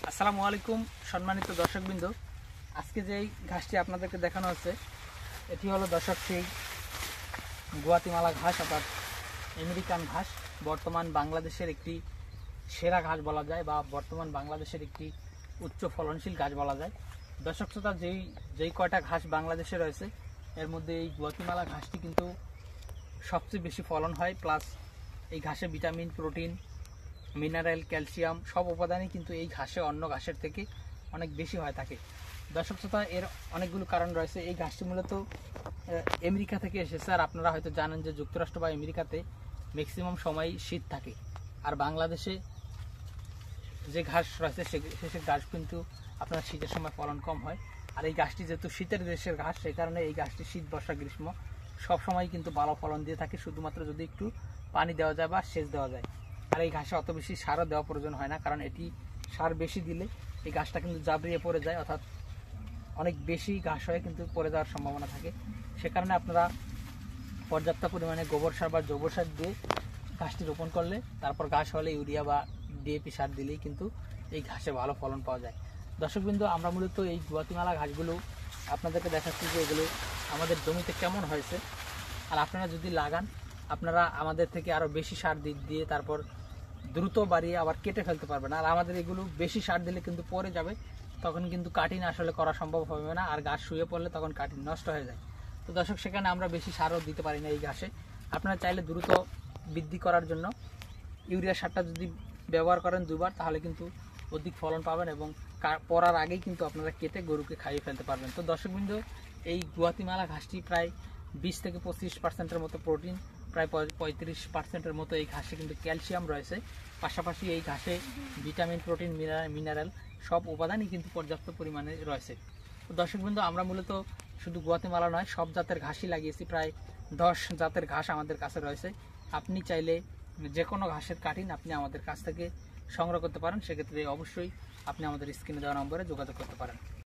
আসসালামু আলাইকুম সম্মানিত দর্শকবৃন্দ, আজকে যেই ঘাসটি আপনাদেরকে দেখানো হচ্ছে এটি হলো দর্শক সেই গুয়াতিমালা ঘাস অর্থাৎ আমেরিকান ঘাস। বর্তমান বাংলাদেশের একটি সেরা ঘাস বলা যায় বা বর্তমান বাংলাদেশের একটি উচ্চ ফলনশীল ঘাস বলা যায়। দর্শক শ্রোতা, যেই কয়টা ঘাস বাংলাদেশে রয়েছে এর মধ্যে এই গুয়াতিমালা ঘাসটি কিন্তু সবচেয়ে বেশি ফলন হয়, প্লাস এই ঘাসে ভিটামিন, প্রোটিন, মিনারেল, ক্যালসিয়াম সব উপাদানই কিন্তু এই ঘাসে অন্য ঘাসের থেকে অনেক বেশি হয় থাকে। দর্শক শ্রোতা, এর অনেকগুলো কারণ রয়েছে। এই ঘাসটি মূলত আমেরিকা থেকে এসেছে। আর আপনারা হয়তো জানেন যে যুক্তরাষ্ট্র বা আমেরিকাতে ম্যাক্সিমাম সময় শীত থাকে, আর বাংলাদেশে যে ঘাস রয়েছে সে ঘাস কিন্তু আপনার শীতের সময় ফলন কম হয়। আর এই ঘাসটি যেহেতু শীতের দেশের ঘাস, সেই কারণে এই ঘাসটি শীত, বর্ষা, গ্রীষ্ম সব সময় কিন্তু ভালো ফলন দিয়ে থাকে, শুধুমাত্র যদি একটু পানি দেওয়া যায় বা সেচ দেওয়া যায়। আর এই ঘাসে অত বেশি সারও দেওয়া প্রয়োজন হয় না, কারণ এটি সার বেশি দিলে এই ঘাসটা কিন্তু জাবড়িয়ে পড়ে যায়, অর্থাৎ অনেক বেশি ঘাস হয়ে কিন্তু পড়ে যাওয়ার সম্ভাবনা থাকে। সে কারণে আপনারা পর্যাপ্ত পরিমাণে গোবর সার বা জৈব সার দিয়ে ঘাসটি রোপণ করলে, তারপর ঘাস হলে ইউরিয়া বা ডিএপি সার দিলেই কিন্তু এই ঘাসে ভালো ফলন পাওয়া যায়। দর্শকবৃন্দ, আমরা মূলত এই গুয়াতিমালা ঘাসগুলো আপনাদেরকে দেখাচ্ছি যে এগুলো আমাদের জমিতে কেমন হয়েছে। আর আপনারা যদি লাগান, আপনারা আমাদের থেকে আরও বেশি সার দিয়ে তারপর দ্রুত বাড়িয়ে আবার কেটে ফেলতে পারবেন। আর আমাদের এগুলো বেশি সার দিলে কিন্তু পরে যাবে, তখন কিন্তু কাটিং আসলে করা সম্ভব হবে না, আর গাছ শুয়ে পড়লে তখন কাটিং নষ্ট হয়ে যায়। তো দর্শক, সেখানে আমরা বেশি সারও দিতে পারি না এই ঘাসে। আপনারা চাইলে দ্রুত বৃদ্ধি করার জন্য ইউরিয়া সারটা যদি ব্যবহার করেন দুবার, তাহলে কিন্তু অধিক ফলন পাবেন এবং পরার আগেই কিন্তু আপনারা কেটে গরুকে খাইয়ে ফেলতে পারবেন। তো দর্শকবৃন্দ, এই গুয়াতিমালা ঘাসটি প্রায় 20 থেকে 25% মতো প্রোটিন, প্রায় 35% মতো এই ঘাসে কিন্তু ক্যালসিয়াম রয়েছে। পাশাপাশি এই ঘাসে ভিটামিন, প্রোটিন, মিনারেল সব উপাদানই কিন্তু পর্যাপ্ত পরিমাণে রয়েছে। তো দর্শকবৃন্দ, আমরা মূলত শুধু গুয়াতিমালা নয়, সব জাতের ঘাসই লাগিয়েছি। প্রায় 10 জাতের ঘাস আমাদের কাছে রয়েছে। আপনি চাইলে যে কোনো ঘাসের কাটিং আপনি আমাদের কাছ থেকে সংগ্রহ করতে পারেন। সেক্ষেত্রে অবশ্যই আপনি আমাদের স্ক্রিনে দেওয়া নম্বরে যোগাযোগ করতে পারেন।